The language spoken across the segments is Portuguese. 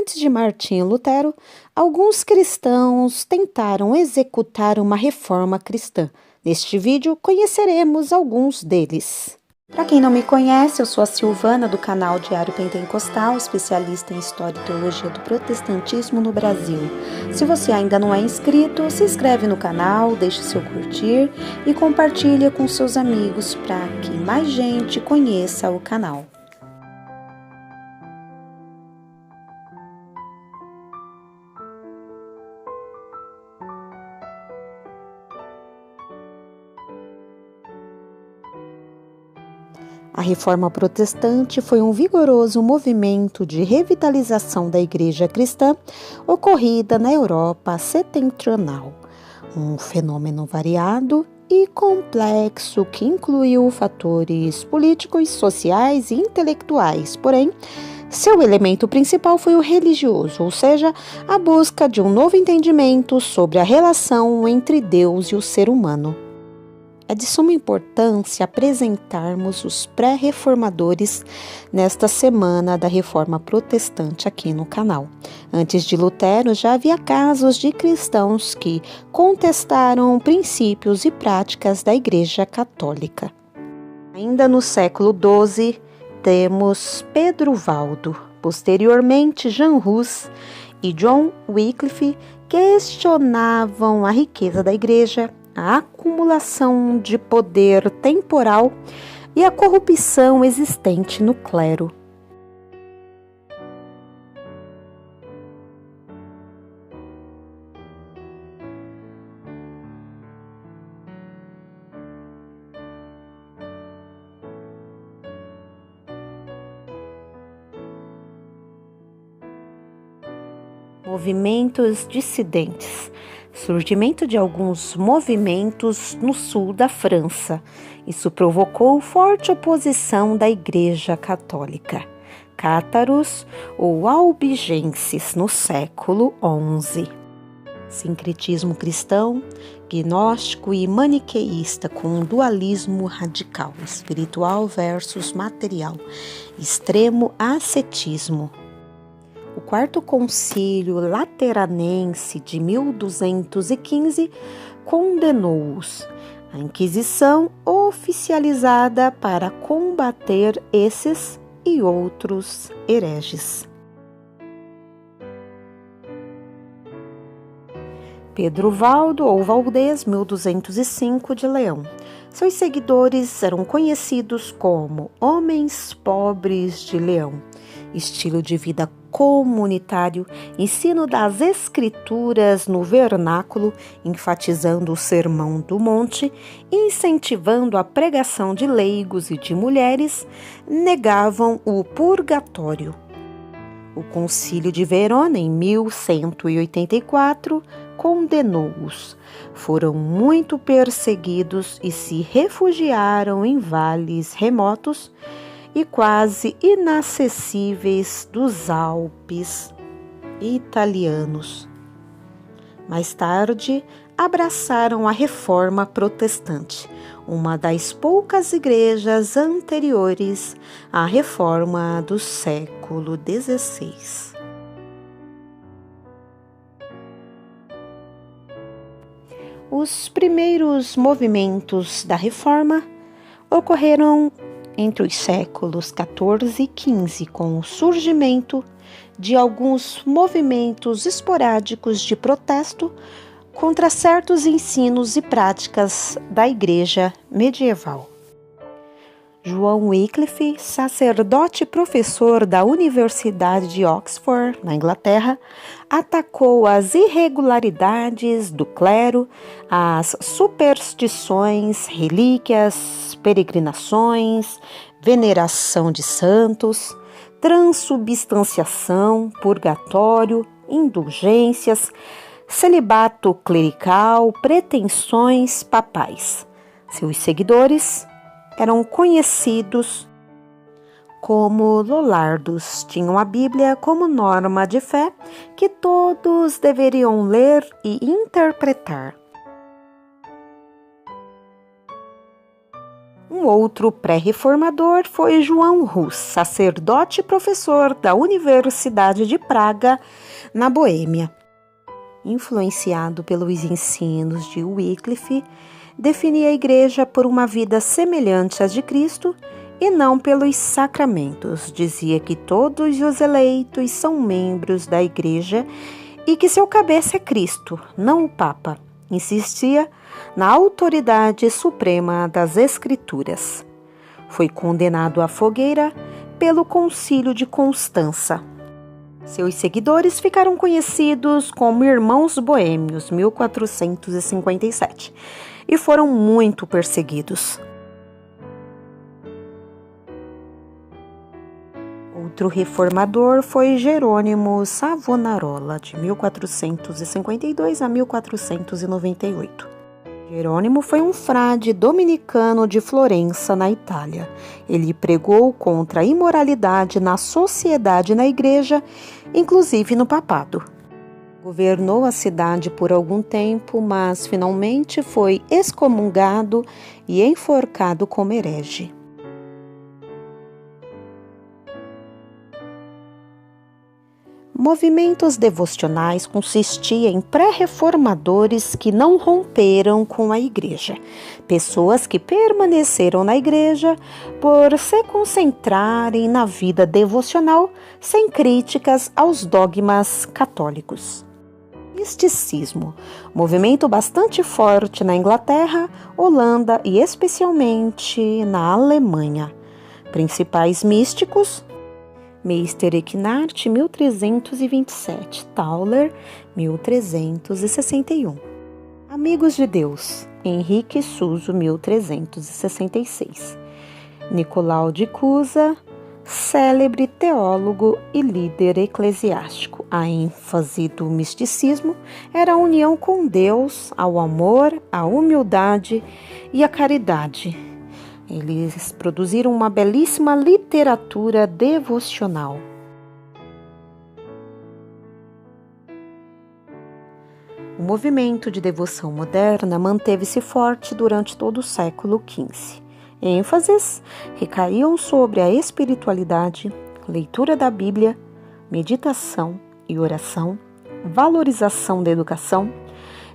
Antes de Martinho Lutero, alguns cristãos tentaram executar uma reforma cristã. Neste vídeo, conheceremos alguns deles. Para quem não me conhece, eu sou a Silvana do canal Diário Pentecostal, especialista em História e Teologia do Protestantismo no Brasil. Se você ainda não é inscrito, se inscreve no canal, deixe seu curtir e compartilhe com seus amigos para que mais gente conheça o canal. A Reforma Protestante foi um vigoroso movimento de revitalização da Igreja cristã ocorrida na Europa setentrional. Um fenômeno variado e complexo que incluiu fatores políticos, sociais e intelectuais, porém, seu elemento principal foi o religioso, ou seja, a busca de um novo entendimento sobre a relação entre Deus e o ser humano. É de suma importância apresentarmos os pré-reformadores nesta semana da Reforma Protestante aqui no canal. Antes de Lutero, já havia casos de cristãos que contestaram princípios e práticas da Igreja Católica. Ainda no século XII, temos Pedro Valdo, posteriormente Jean Hus e John Wycliffe questionavam a riqueza da Igreja, a acumulação de poder temporal e a corrupção existente no clero. Movimentos dissidentes. Surgimento de alguns movimentos no sul da França. Isso provocou forte oposição da Igreja Católica. Cátaros ou albigenses no século XI. Sincretismo cristão, gnóstico e maniqueísta com um dualismo radical, espiritual versus material. Extremo ascetismo. O Quarto Concílio Lateranense de 1215 condenou-os. A Inquisição oficializada para combater esses e outros hereges. Pedro Valdo ou Valdez, 1205 de Leão. Seus seguidores eram conhecidos como Homens Pobres de Leão. Estilo de vida comunitário, ensino das escrituras no vernáculo, enfatizando o sermão do monte, incentivando a pregação de leigos e de mulheres, negavam o purgatório. O Concílio de Verona, em 1184, condenou-os. Foram muito perseguidos e se refugiaram em vales remotos e quase inacessíveis dos Alpes italianos. Mais tarde, abraçaram a Reforma Protestante, uma das poucas igrejas anteriores à Reforma do século XVI. Os primeiros movimentos da Reforma ocorreram entre os séculos XIV e XV, com o surgimento de alguns movimentos esporádicos de protesto contra certos ensinos e práticas da Igreja medieval. João Wycliffe, sacerdote e professor da Universidade de Oxford, na Inglaterra, atacou as irregularidades do clero, as superstições, relíquias, peregrinações, veneração de santos, transubstanciação, purgatório, indulgências, celibato clerical, pretensões papais. Seus seguidores eram conhecidos como lollardos. Tinham a Bíblia como norma de fé que todos deveriam ler e interpretar. Um outro pré-reformador foi João Hus, sacerdote e professor da Universidade de Praga, na Boêmia. Influenciado pelos ensinos de Wycliffe, definia a Igreja por uma vida semelhante às de Cristo e não pelos sacramentos. Dizia que todos os eleitos são membros da Igreja e que seu cabeça é Cristo, não o Papa. Insistia na autoridade suprema das Escrituras. Foi condenado à fogueira pelo Concílio de Constança. Seus seguidores ficaram conhecidos como Irmãos Boêmios, 1457, e foram muito perseguidos. Outro reformador foi Jerônimo Savonarola, de 1452 a 1498. Jerônimo foi um frade dominicano de Florença, na Itália. Ele pregou contra a imoralidade na sociedade e na igreja, inclusive no papado. Governou a cidade por algum tempo, mas finalmente foi excomungado e enforcado como herege. Movimentos devocionais consistiam em pré-reformadores que não romperam com a Igreja, pessoas que permaneceram na Igreja por se concentrarem na vida devocional sem críticas aos dogmas católicos. Misticismo, movimento bastante forte na Inglaterra, Holanda e especialmente na Alemanha. Principais místicos: Meister Eckhart, 1327, Tauler, 1361. Amigos de Deus, Henrique Suso, 1366. Nicolau de Cusa, célebre teólogo e líder eclesiástico. A ênfase do misticismo era a união com Deus, ao amor, à humildade e à caridade. Eles produziram uma belíssima literatura devocional. O movimento de devoção moderna manteve-se forte durante todo o século XV. ênfases recaíam sobre a espiritualidade, leitura da Bíblia, meditação e oração, valorização da educação,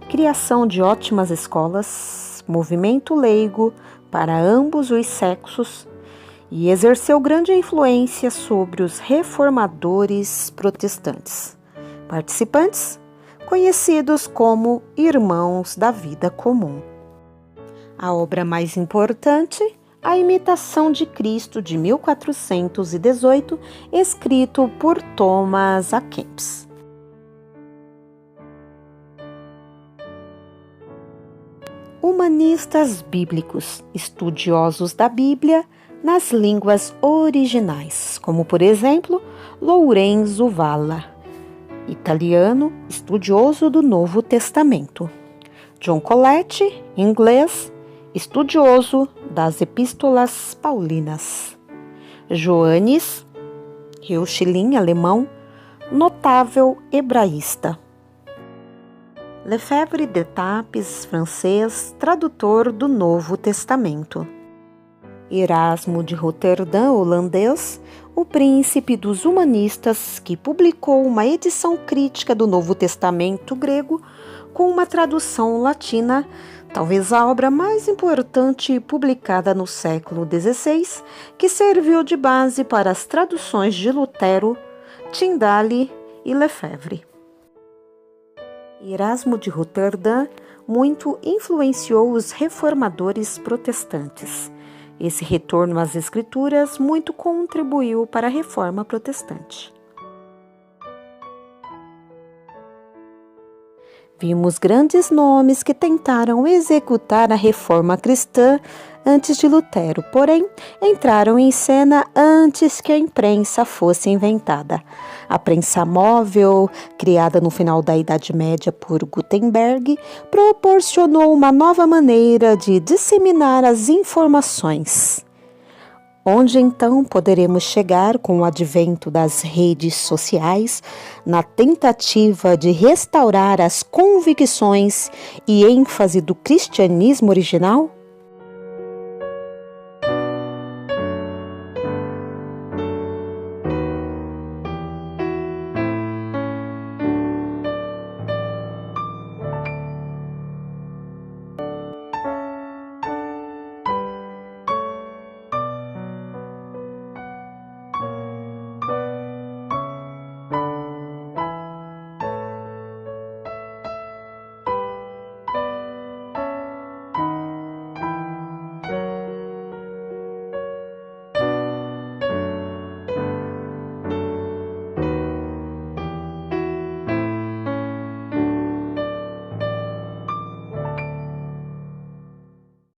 criação de ótimas escolas, movimento leigo para ambos os sexos, e exerceu grande influência sobre os reformadores protestantes, participantes conhecidos como Irmãos da Vida Comum. A obra mais importante, A Imitação de Cristo, de 1418, escrito por Thomas à Kempis. Humanistas bíblicos, estudiosos da Bíblia nas línguas originais, como por exemplo Lorenzo Valla, italiano, estudioso do Novo Testamento. John Coletti, inglês, estudioso das Epístolas Paulinas. Johannes Reuchlin, alemão, notável hebraísta. Lefebvre d'Etaples, francês, tradutor do Novo Testamento. Erasmo de Roterdã, holandês, o príncipe dos humanistas, que publicou uma edição crítica do Novo Testamento grego com uma tradução latina, talvez a obra mais importante publicada no século XVI, que serviu de base para as traduções de Lutero, Tyndale e Lefebvre. Erasmo de Roterdã muito influenciou os reformadores protestantes. Esse retorno às Escrituras muito contribuiu para a Reforma Protestante. Vimos grandes nomes que tentaram executar a Reforma cristã antes de Lutero, porém entraram em cena antes que a imprensa fosse inventada. A prensa móvel, criada no final da Idade Média por Gutenberg, proporcionou uma nova maneira de disseminar as informações. Onde então poderemos chegar com o advento das redes sociais na tentativa de restaurar as convicções e ênfase do cristianismo original?